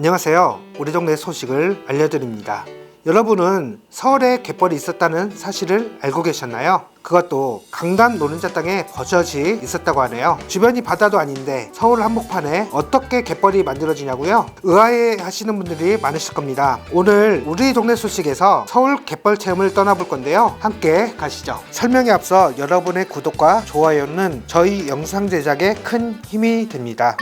안녕하세요. 우리 동네 소식을 알려드립니다. 여러분은 서울에 갯벌이 있었다는 사실을 알고 계셨나요? 그것도 강남 노른자 땅에 버젓이 있었다고 하네요. 주변이 바다도 아닌데 서울 한복판에 어떻게 갯벌이 만들어지냐고요? 의아해 하시는 분들이 많으실 겁니다. 오늘 우리 동네 소식에서 서울 갯벌 체험을 떠나볼 건데요. 함께 가시죠. 설명에 앞서 여러분의 구독과 좋아요는 저희 영상 제작에 큰 힘이 됩니다.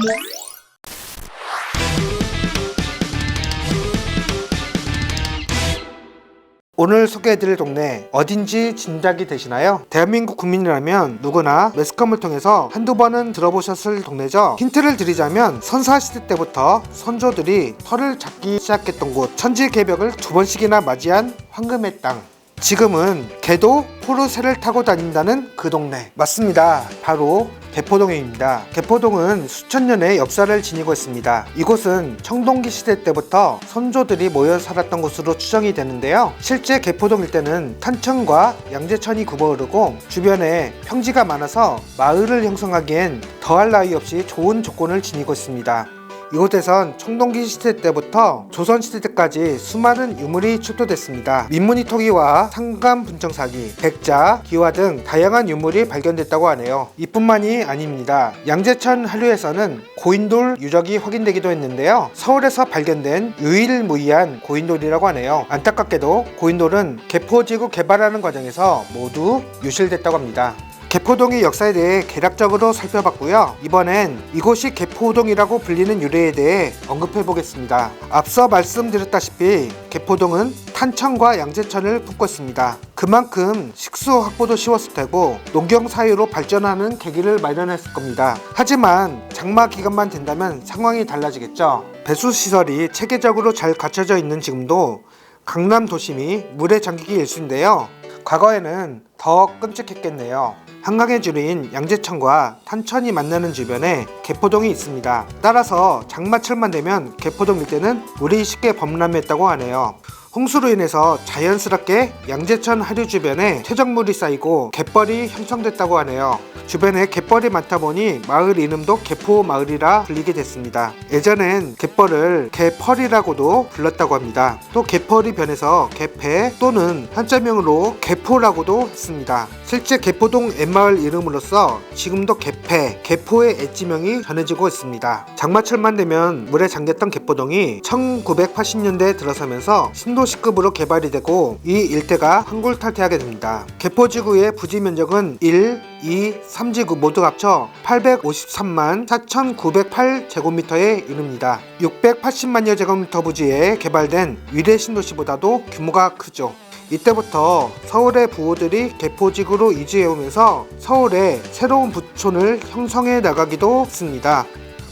오늘 소개해드릴 동네 어딘지 짐작이 되시나요? 대한민국 국민이라면 누구나 매스컴을 통해서 한두 번은 들어보셨을 동네죠. 힌트를 드리자면 선사시대 때부터 선조들이 털을 잡기 시작했던 곳, 천지개벽을 2번씩이나 맞이한 황금의 땅. 지금은 개도 포르쉐를 타고 다닌다는 그 동네 맞습니다. 바로 개포동입니다. 개포동은 수천 년의 역사를 지니고 있습니다. 이곳은 청동기 시대 때부터 선조들이 모여 살았던 곳으로 추정이 되는데요. 실제 개포동 일대는 탄천과 양재천이 굽어흐르고 주변에 평지가 많아서 마을을 형성하기엔 더할 나위 없이 좋은 조건을 지니고 있습니다. 이곳에선 청동기 시대 때부터 조선시대 때까지 수많은 유물이 출토됐습니다. 민무늬 토기와 상감 분청사기, 백자, 기와 등 다양한 유물이 발견됐다고 하네요. 이뿐만이 아닙니다. 양재천 한류에서는 고인돌 유적이 확인되기도 했는데요. 서울에서 발견된 유일무이한 고인돌이라고 하네요. 안타깝게도 고인돌은 개포지구 개발하는 과정에서 모두 유실됐다고 합니다. 개포동의 역사에 대해 개략적으로 살펴봤고요. 이번엔 이곳이 개포동이라고 불리는 유래에 대해 언급해 보겠습니다. 앞서 말씀드렸다시피 개포동은 탄천과 양재천을 품고 있습니다. 그만큼 식수 확보도 쉬웠을 테고 농경 사회로 발전하는 계기를 마련했을 겁니다. 하지만 장마 기간만 된다면 상황이 달라지겠죠. 배수 시설이 체계적으로 잘 갖춰져 있는 지금도 강남 도심이 물에 잠기기 일쑤인데요. 과거에는 더 끔찍했겠네요. 한강의 주류인 양재천과 탄천이 만나는 주변에 개포동이 있습니다. 따라서 장마철만 되면 개포동 일대는 물이 쉽게 범람했다고 하네요. 홍수로 인해서 자연스럽게 양재천 하류 주변에 퇴적물이 쌓이고 갯벌이 형성됐다고 하네요. 주변에 갯벌이 많다 보니 마을 이름도 개포마을이라 불리게 됐습니다. 예전엔 갯벌을 개펄이라고도 불렀다고 합니다. 또 개펄이 변해서 개폐 또는 한자명으로 개포라고도 했습니다. 실제 개포동 옛마을 이름으로서 지금도 개폐, 개포의 엣지명이 전해지고 있습니다. 장마철만 되면 물에 잠겼던 개포동이 1980년대에 들어서면서 신도시급으로 개발이 되고 이 일대가 환골탈퇴하게 됩니다. 개포지구의 부지 면적은 1, 2, 3지구 모두 합쳐 853만 4,908제곱미터에 이릅니다. 680만여 제곱미터 부지에 개발된 위례 신도시보다도 규모가 크죠. 이때부터 서울의 부호들이 개포지구로 이주해오면서 서울에 새로운 부촌을 형성해 나가기도 했습니다.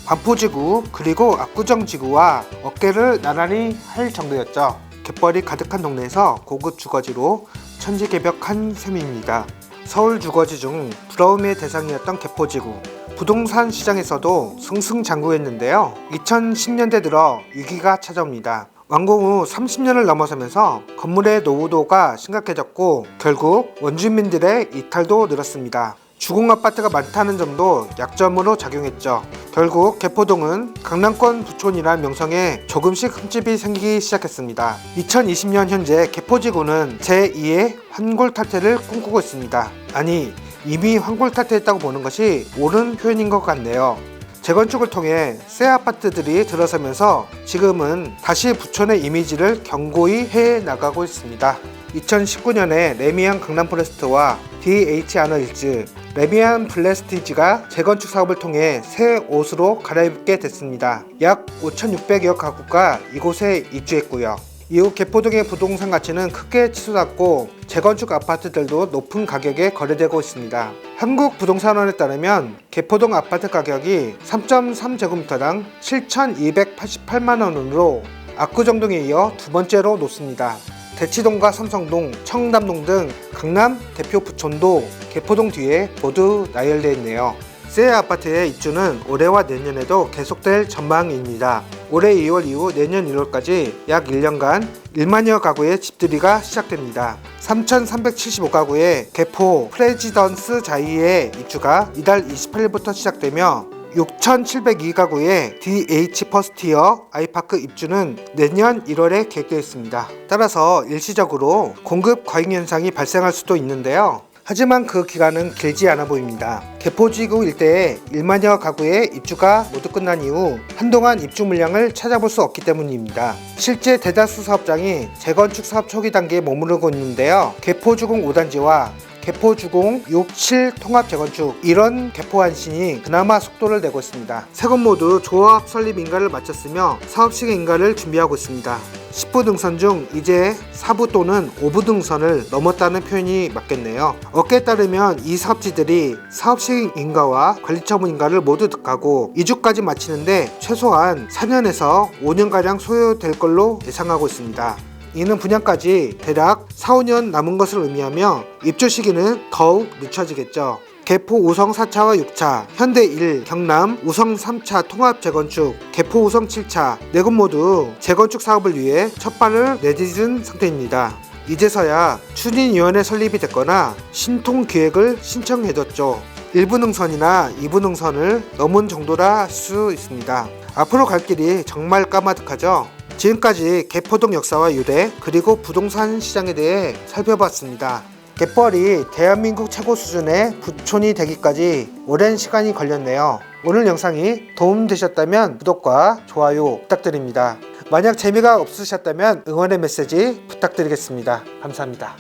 반포지구 그리고 압구정지구와 어깨를 나란히 할 정도였죠. 갯벌이 가득한 동네에서 고급 주거지로 천지개벽한 셈입니다. 서울 주거지 중 부러움의 대상이었던 개포지구, 부동산 시장에서도 승승장구했는데요. 2010년대 들어 위기가 찾아옵니다. 완공 후 30년을 넘어서면서 건물의 노후도가 심각해졌고 결국 원주민들의 이탈도 늘었습니다. 주공아파트가 많다는 점도 약점으로 작용했죠. 결국 개포동은 강남권 부촌이란 명성에 조금씩 흠집이 생기기 시작했습니다. 2020년 현재 개포지구는 제2의 환골탈퇴를 꿈꾸고 있습니다. 아니, 이미 환골탈퇴했다고 보는 것이 옳은 표현인 것 같네요. 재건축을 통해 새 아파트들이 들어서면서 지금은 다시 부촌의 이미지를 견고히 해나가고 있습니다. 2019년에 레미안 강남포레스트와 DH 아너힐즈, 레미안 블레스티지가 재건축 사업을 통해 새 옷으로 갈아입게 됐습니다. 약 5,600여 가구가 이곳에 입주했고요. 이후 개포동의 부동산 가치는 크게 치솟았고 재건축 아파트들도 높은 가격에 거래되고 있습니다. 한국부동산원에 따르면 개포동 아파트 가격이 3.3제곱미터당 7,288만원으로 압구정동에 이어 두 번째로 높습니다. 대치동과 삼성동, 청담동 등 강남 대표 부촌도 개포동 뒤에 모두 나열되어 있네요. 새 아파트의 입주는 올해와 내년에도 계속될 전망입니다. 올해 2월 이후 내년 1월까지 약 1년간 1만여 가구의 집들이가 시작됩니다. 3,375가구의 개포 프레지던스 자이의 입주가 이달 28일부터 시작되며 6,702가구의 DH 퍼스트이어 아이파크 입주는 내년 1월에 계획되어 있습니다. 따라서 일시적으로 공급 과잉 현상이 발생할 수도 있는데요. 하지만 그 기간은 길지 않아 보입니다. 개포지구 일대에 1만여 가구의 입주가 모두 끝난 이후 한동안 입주 물량을 찾아볼 수 없기 때문입니다. 실제 대다수 사업장이 재건축 사업 초기 단계에 머무르고 있는데요. 개포주공 5단지와 개포주공 6, 7 통합 재건축, 이런 개포 한신이 그나마 속도를 내고 있습니다. 세 곳 모두 조합 설립 인가를 마쳤으며 사업 시행 인가를 준비하고 있습니다. 10부 등선 중 이제 4부 또는 5부 등선을 넘었다는 표현이 맞겠네요. 업계에 따르면 이 사업지들이 사업 시행 인가와 관리처분 인가를 모두 득하고 이주까지 마치는데 최소한 4년에서 5년가량 소요될 걸로 예상하고 있습니다. 이는 분양까지 대략 4, 5년 남은 것을 의미하며 입주 시기는 더욱 늦춰지겠죠. 개포 우성 4차와 6차, 현대 1, 경남 우성 3차 통합 재건축, 개포 우성 7차 네 곳 모두 재건축 사업을 위해 첫 발을 내딛은 상태입니다. 이제서야 추진위원회 설립이 됐거나 신통기획을 신청해뒀죠. 1부 능선이나 2부 능선을 넘은 정도라 할 수 있습니다. 앞으로 갈 길이 정말 까마득하죠. 지금까지 개포동 역사와 유래 그리고 부동산 시장에 대해 살펴봤습니다. 갯벌이 대한민국 최고 수준의 부촌이 되기까지 오랜 시간이 걸렸네요. 오늘 영상이 도움되셨다면 구독과 좋아요 부탁드립니다. 만약 재미가 없으셨다면 응원의 메시지 부탁드리겠습니다. 감사합니다.